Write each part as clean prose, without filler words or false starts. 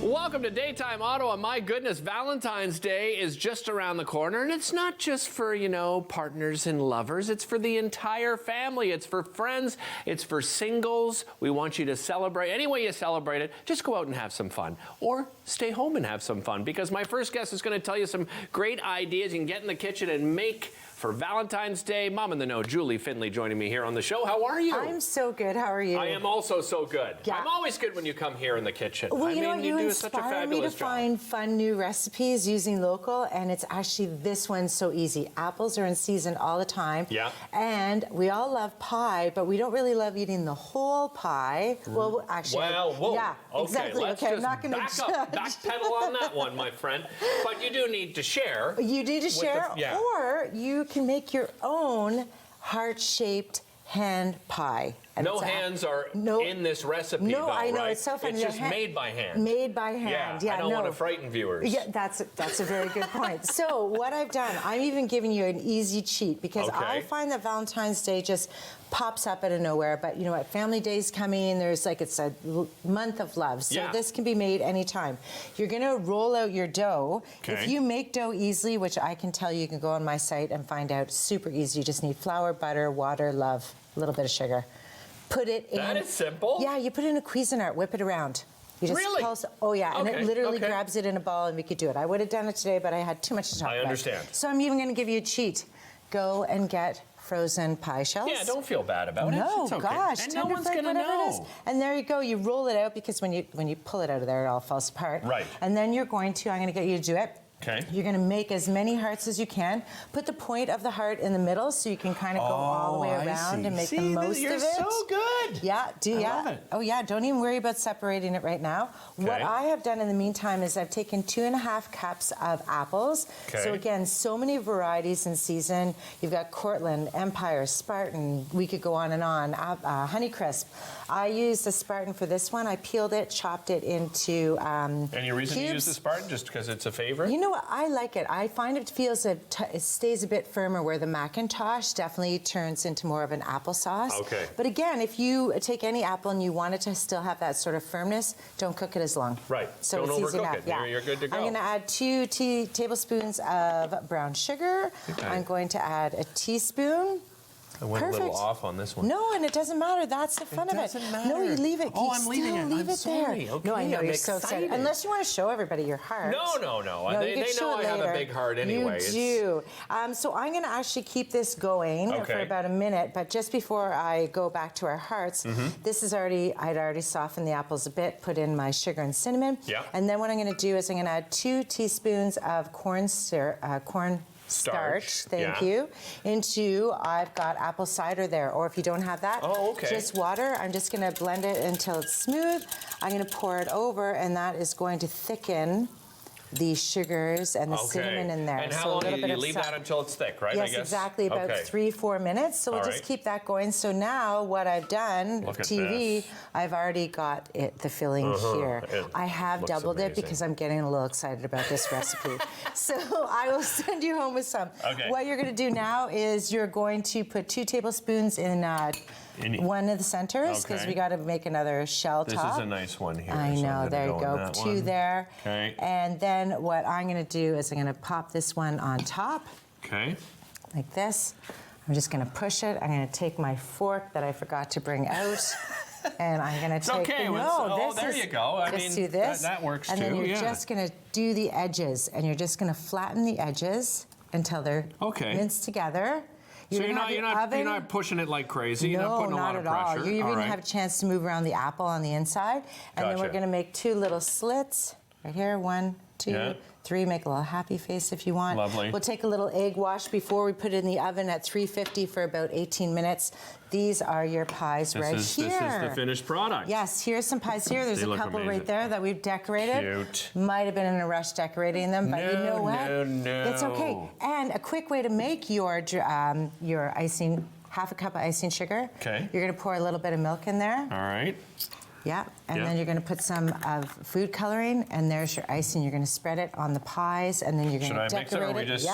Welcome to Daytime Ottawa. My goodness, Valentine's Day is just around the corner, and it's not just for, partners and lovers. It's for the entire family. It's for friends. It's for singles. We want you to celebrate. Any way you celebrate it, just go out and have some fun. Or stay home and have some fun, because my first guest is going to tell you some great ideas you can get in the kitchen and make for Valentine's Day. Mom in the Know, Julie Findlay, joining me here on the show. How are you? I'm so good. How are you? I am also so good. Yeah. I'm always good when you come here in the kitchen. Well, you do such a inspire me to fabulous job. find fun new recipes using local, and it's actually, this one's so easy. Apples are in season all the time. Yeah. And we all love pie, but we don't really love eating the whole pie. Well, actually. Well, whoa. Yeah, Okay, exactly. let's Okay, just I'm not going to backpedal on that one, my friend. But you do need to share. You do to share, yeah. or you can make your own heart-shaped hand pie. And No hands are in this recipe, no, though, I know, right? it's so funny. It's just made by hand. Made by hand, yeah. I don't want to frighten viewers. Yeah, that's a very good point. So what I've done, I'm even giving you an easy cheat, because I find that Valentine's Day just pops up out of nowhere. But you know what? Family Day's coming. There's it's a month of love. So this can be made anytime. You're going to roll out your dough. Okay. If you make dough easily, which I can tell you can go on my site and find out, super easy. You just need flour, butter, water, love, a little bit of sugar. Put it in. That is simple. Yeah, you put it in a Cuisinart, whip it around. You just Really? pulse. Oh yeah, and it literally grabs it in a ball, and we could do it. I would have done it today, but I had too much to talk about. I understand. So I'm even going to give you a cheat. Go and get frozen pie shells. Yeah, don't feel bad about it. No, It's okay. gosh, and no one's going to whatever know. it is. And there you go. You roll it out, because when you pull it out of there, it all falls apart. Right. And then I'm going to get you to do it. Okay. You're going to make as many hearts as you can. Put the point of the heart in the middle, so you can kind of go all the way around and make the most of it. You're so good. Yeah, love it. Oh yeah, don't even worry about separating it right now. Okay. What I have done in the meantime is I've taken 2.5 cups of apples. Okay. So again, so many varieties in season. You've got Cortland, Empire, Spartan. We could go on and on. Honeycrisp. I used the Spartan for this one. I peeled it, chopped it into Any reason cubes. to use the Spartan? Just because it's a favorite? You know what? I like it. I find it stays a bit firmer, where the Macintosh definitely turns into more of an applesauce. Okay. But again, if you take any apple and you want it to still have that sort of firmness, don't cook it as long. Right. So Don't it's easy overcook enough. it. Yeah. You're good to go. I'm going to add 2 tablespoons of brown sugar. Okay. I'm going to add a teaspoon. I went a little off on this one. No, and it doesn't matter. That's the fun of it. doesn't matter. No, you leave it. Oh, You I'm leaving still it. leave I'm it sorry. there. Okay, No, I know I'm you're so excited. excited. Unless you want to show everybody your heart. No. They you can show know it I have a later. big heart anyway. You do. So I'm going to actually keep this going for about a minute. But just before I go back to our hearts, this is I'd already softened the apples a bit, put in my sugar and cinnamon. Yeah. And then what I'm going to do is I'm going to add 2 teaspoons of corn starch, thank you, I've got apple cider there, or if you don't have that, just water. I'm just going to blend it until it's smooth. I'm going to pour it over, and that is going to thicken the sugars and the cinnamon in there. And how long do you leave that until it's thick, right? Yes, I guess? exactly, about 3-4 minutes. So we'll just keep that going. So now what I've done, TV, I've already got the filling here. I have doubled it because I'm getting a little excited about this recipe. So I will send you home with some. What you're going to do now is you're going to put 2 tablespoons in one of the centers, because we got to make another shell top. This is a nice one here. I know, there you go. 2 there. Okay. And then what I'm going to do is I'm going to pop this one on top. Okay. Like this. I'm just going to push it. I'm going to take my fork that I forgot to bring out. And I'm going to take... there you go. I mean, do this. That works too. And then you're just going to do the edges. And you're just going to flatten the edges until they're minced together. So you're not pushing it like crazy. You're not putting a lot of pressure. No, not at all. You're even going to have a chance to move around the apple on the inside. And then we're going to make 2 little slits. Right here, 1, 2, 3. Make a little happy face if you want. Lovely. We'll take a little egg wash before we put it in the oven at 350 for about 18 minutes. These are your pies right here. This is the finished product. Yes, here's some pies here. There's a couple right there that we've decorated. Cute. Might have been in a rush decorating them, but you know what? No. It's okay. And a quick way to make your icing, half a cup of icing sugar. Okay. You're going to pour a little bit of milk in there. All right. Yeah, and then you're going to put some of food coloring, and there's your icing. You're going to spread it on the pies, and then you're going to decorate it. Should I mix it, or are we just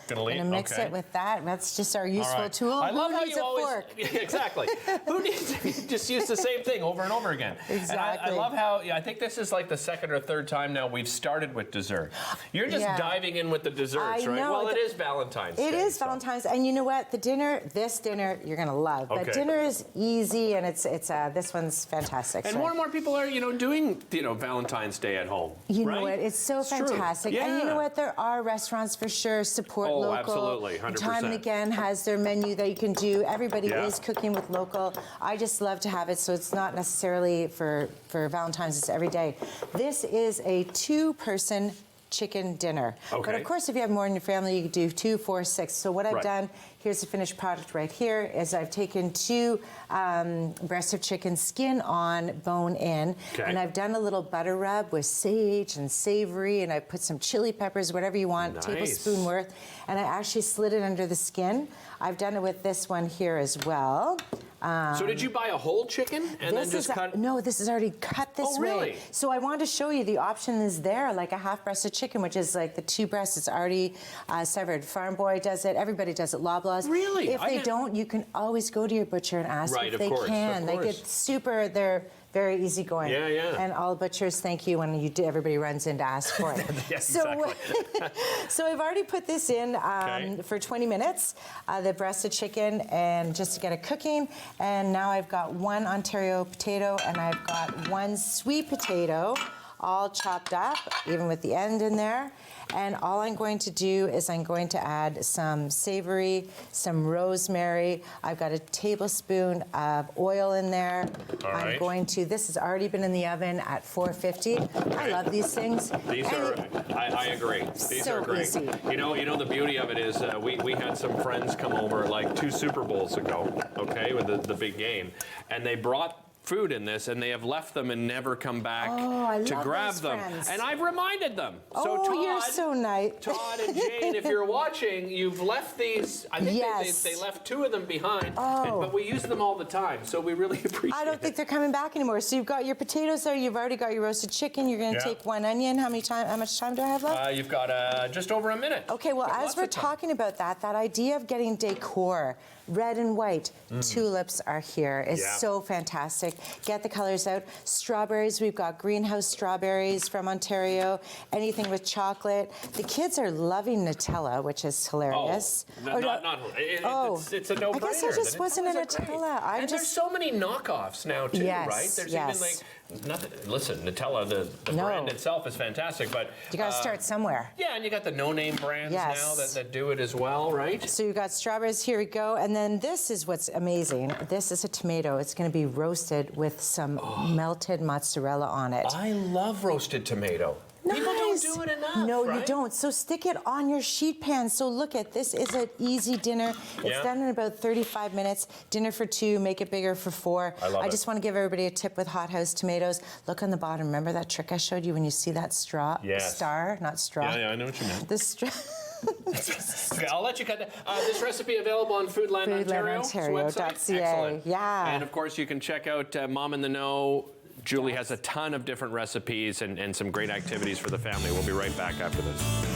going to mix it with that. That's just our useful tool. I love how needs you a always fork? exactly. Who needs to just use the same thing over and over again? Exactly. And I love how I think this is like the second or third time now we've started with dessert. You're just diving in with the desserts, right? Well, it is Valentine's Day. It is Valentine's, and you know what? This dinner, you're going to love. But dinner is easy, and it's this one's fantastic. And more and more people are, doing, Valentine's Day at home. You know what? It's so fantastic. Yeah. And you know what? There are restaurants for sure support local. Absolutely, 100%. Time and again has their menu that you can do. Everybody is cooking with local. I just love to have it, so it's not necessarily for Valentine's. It's every day. This is a 2-person chicken dinner. But of course, if you have more in your family, you can do 2, 4, 6. So what I've done, here's the finished product right here, is I've taken 2 breasts of chicken, skin on, bone in, and I've done a little butter rub with sage and savory, and I put some chili peppers, whatever you want, tablespoon worth, and I actually slid it under the skin. I've done it with this one here as well. So did you buy a whole chicken and then just cut? No, this is already cut this way. Really? So I wanted to show you the option is there, like a half breast of chicken, which is like the 2 breasts. It's already severed. Farm Boy does it. Everybody does it. Loblaws. Really? If they don't, you can always go to your butcher and ask if they can. They get they're very easygoing. Yeah. And all butchers thank you when everybody runs in to ask for it. Yes, exactly. So I've already put this in for 20 minutes, the breast of chicken, and just to get it cooking. And now I've got 1 Ontario potato, and I've got 1 sweet potato, all chopped up, even with the end in there. And all I'm going to do is I'm going to add some savory, some rosemary. I've got a tablespoon of oil in there. I'm going to, this has already been in the oven at 450. I love these things. These are, I agree. These are great. Easy. You know the beauty of it is we had some friends come over like 2 Super Bowls ago, with the big game, and they brought food in this, and they have left them and never come back to grab them. Friends. And I've reminded them. So Todd, Todd, you're so nice. Todd and Jane, if you're watching, you've left these. I think they left 2 of them behind, but we use them all the time, so we really appreciate it. I don't think they're coming back anymore. So you've got your potatoes there. You've already got your roasted chicken. You're going to take 1 onion. How much time do I have left? You've got just over a minute. Okay, well, as we're talking about that idea of getting decor, red and white, tulips are here. It's so fantastic. Get the colors out. Strawberries, we've got greenhouse strawberries from Ontario. Anything with chocolate. The kids are loving Nutella, which is hilarious. It's a no-brainer. I guess I just wasn't a Nutella. And there's so many knockoffs now too, right? There's even like nothing. Listen, Nutella, the brand itself is fantastic, but you got to start somewhere. Yeah, and you got the no-name brands now that do it as well, right? So you got strawberries. Here we go. And then this is what's amazing. This is a tomato. It's going to be roasted with some melted mozzarella on it. I love roasted tomato. Nice. People don't do it enough. No, you don't. So stick it on your sheet pan. So look at this is an easy dinner. It's done in about 35 minutes. Dinner for 2, make it bigger for 4. I just want to give everybody a tip with hothouse tomatoes. Look on the bottom. Remember that trick I showed you when you see that star, not straw? Yeah, I know what you meant. The straw. Okay, I'll let you cut that. This recipe available on Foodland Ontario's website. Excellent. Yeah. And of course, you can check out Mom in the Know. Julie has a ton of different recipes and some great activities for the family. We'll be right back after this.